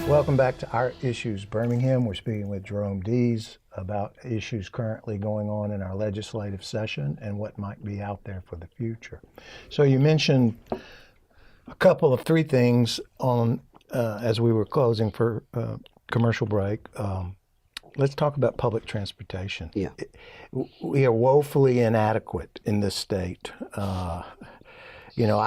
Welcome back to Our Issues Birmingham. We're speaking with Jerome DEES about issues currently going on in our legislative session and what might be out there for the future. So you mentioned a couple of three things on as we were closing for commercial break. Let's talk about public transportation. Yeah. We are woefully inadequate in this state. I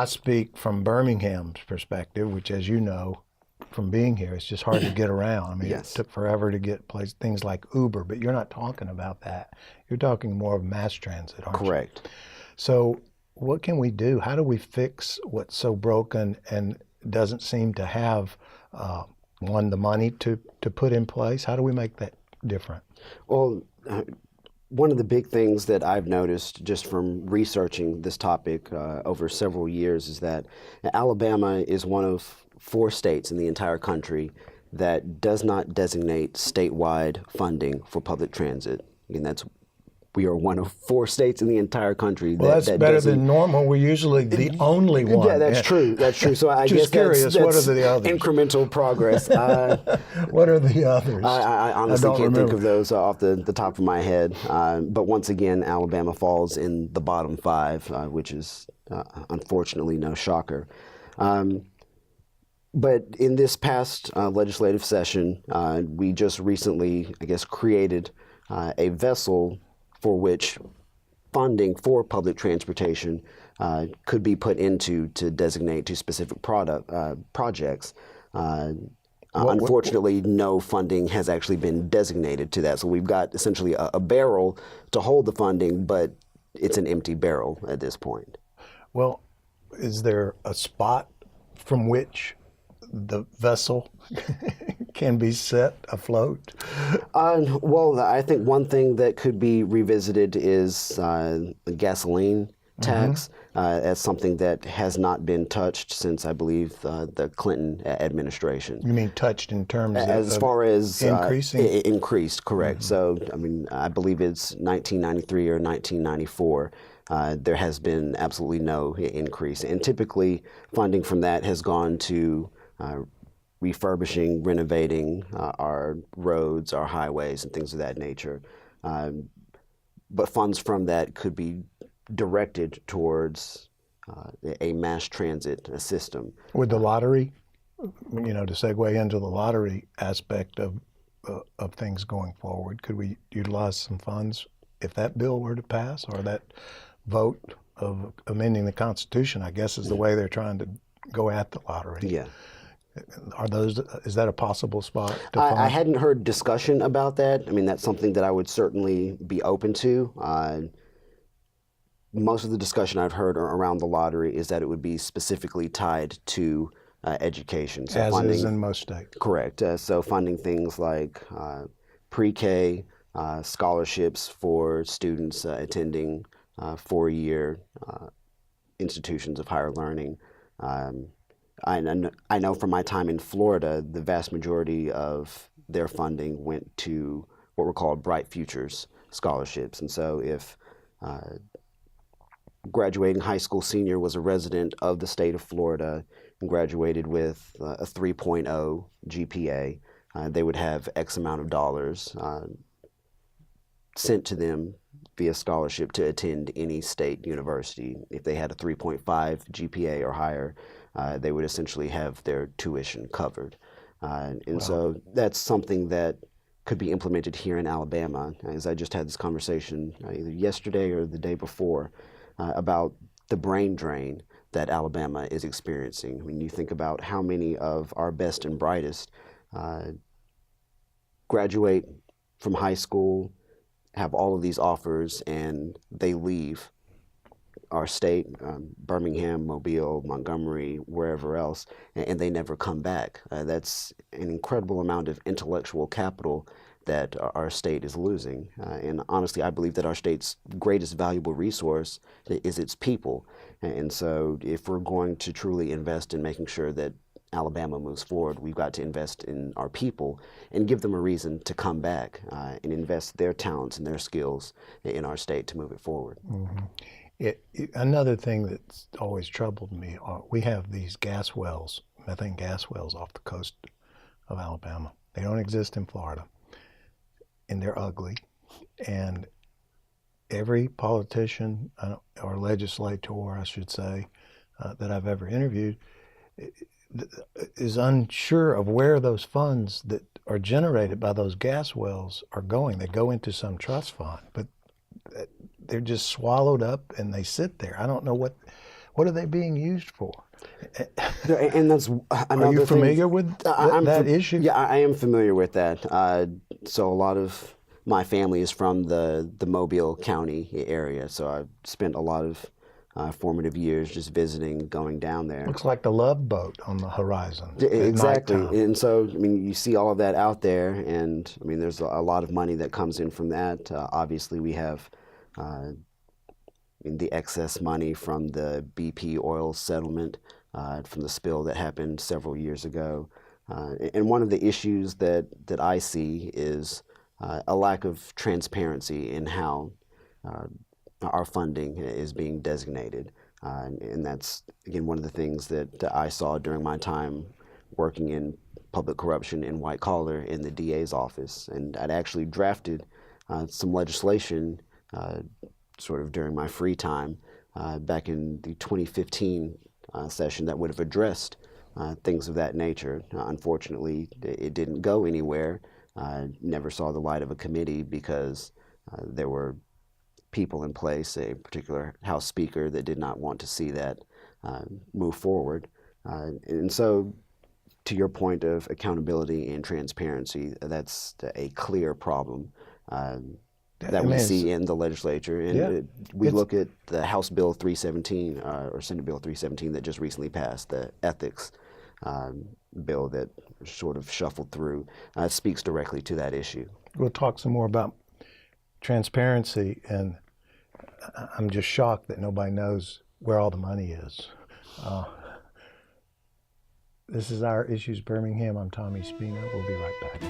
speak from Birmingham's perspective, which, as you know, from being here, it's just hard to get around. I mean, Yes. It took forever to get things like Uber, but you're not talking about that. You're talking more of mass transit, aren't you? Correct. So what can we do? How do we fix what's so broken and doesn't seem to have, the money to put in place? How do we make that different? Well, one of the big things that I've noticed just from researching this topic over several years is that Alabama is one of 4 states in the entire country that does not designate statewide funding for public transit. And we are one of 4 states in the entire country. Well, that's better than normal. We're usually the only one. Yeah, that's true. That's true. So I guess curious, that's what are the others? Incremental progress. What are the others? I honestly don't can't think remember. of those off the top of my head. But once again, Alabama falls in the bottom 5, which is unfortunately no shocker. But in this past legislative session, we just recently, created a vessel for which funding for public transportation could be put into to designate to specific projects. Unfortunately, no funding has actually been designated to that. So we've got essentially a barrel to hold the funding, but it's an empty barrel at this point. Well, is there a spot from which the vessel can be set afloat? Well, I think one thing that could be revisited is the gasoline tax. As something that has not been touched since, I believe, the Clinton administration. You mean touched in terms As of far as increasing? Increased, correct. So, I believe it's 1993 or 1994. There has been absolutely no increase. And typically, funding from that has gone to refurbishing, renovating our roads, our highways, and things of that nature. But funds from that could be directed towards a mass transit system. With the lottery, to segue into the lottery aspect of things going forward, could we utilize some funds if that bill were to pass, or that vote of amending the Constitution, I guess, is the way they're trying to go at the lottery? Yeah. Is that a possible spot to I fund? hadn't heard discussion about that. That's something that I would certainly be open to. Most of the discussion I've heard around the lottery is that it would be specifically tied to education. So As funding, is in most states. correct. So funding things like pre-K, scholarships for students attending 4-year institutions of higher learning. I know from my time in Florida, the vast majority of their funding went to what were called Bright Futures scholarships. And so if graduating high school senior was a resident of the state of Florida and graduated with a 3.0 GPA, they would have X amount of dollars sent to them via scholarship to attend any state university. If they had a 3.5 GPA or higher, they would essentially have their tuition covered. And so that's something that could be implemented here in Alabama. As I just had this conversation either yesterday or the day before about the brain drain that Alabama is experiencing. When you think about how many of our best and brightest graduate from high school, have all of these offers, and they leave our state, Birmingham, Mobile, Montgomery, wherever else, and they never come back. That's an incredible amount of intellectual capital that our state is losing. And honestly, I believe that our state's greatest valuable resource is its people. And so if we're going to truly invest in making sure that Alabama moves forward, we've got to invest in our people and give them a reason to come back and invest their talents and their skills in our state to move it forward. Another thing that's always troubled me, we have these gas wells, methane gas wells off the coast of Alabama. They don't exist in Florida, and they're ugly. And every politician or legislator, I should say, that I've ever interviewed is unsure of where those funds that are generated by those gas wells are going. They go into some trust fund, but they're just swallowed up and they sit there. I don't know what are they being used for. And that's another Are you familiar thing. with that issue? Yeah, I am familiar with that. So a lot of my family is from the Mobile County area, so I've spent a lot of formative years just visiting, going down there. Looks like the Love Boat on the horizon. Exactly. At nighttime. And so, I mean, you see all of that out there, and I mean, there's a lot of money that comes in from that. Obviously, we have the excess money from the BP oil settlement, from the spill that happened several years ago. And one of the issues that I see is a lack of transparency in how our funding is being designated. And that's, again, one of the things that I saw during my time working in public corruption and white collar in the DA's office. And I'd actually drafted some legislation sort of during my free time back in the 2015 session that would have addressed things of that nature. Unfortunately, it didn't go anywhere. Never saw the light of a committee because there were people in place, a particular House Speaker, that did not want to see that move forward. And so, to your point of accountability and transparency, that's a clear problem that we see in the legislature. And we look at the House Bill 317 or Senate Bill 317 that just recently passed, the ethics bill that sort of shuffled through. It speaks directly to that issue. We'll talk some more about transparency, and I'm just shocked that nobody knows where all the money is. This is Our Issues Birmingham. I'm Tommy Spina. We'll be right back.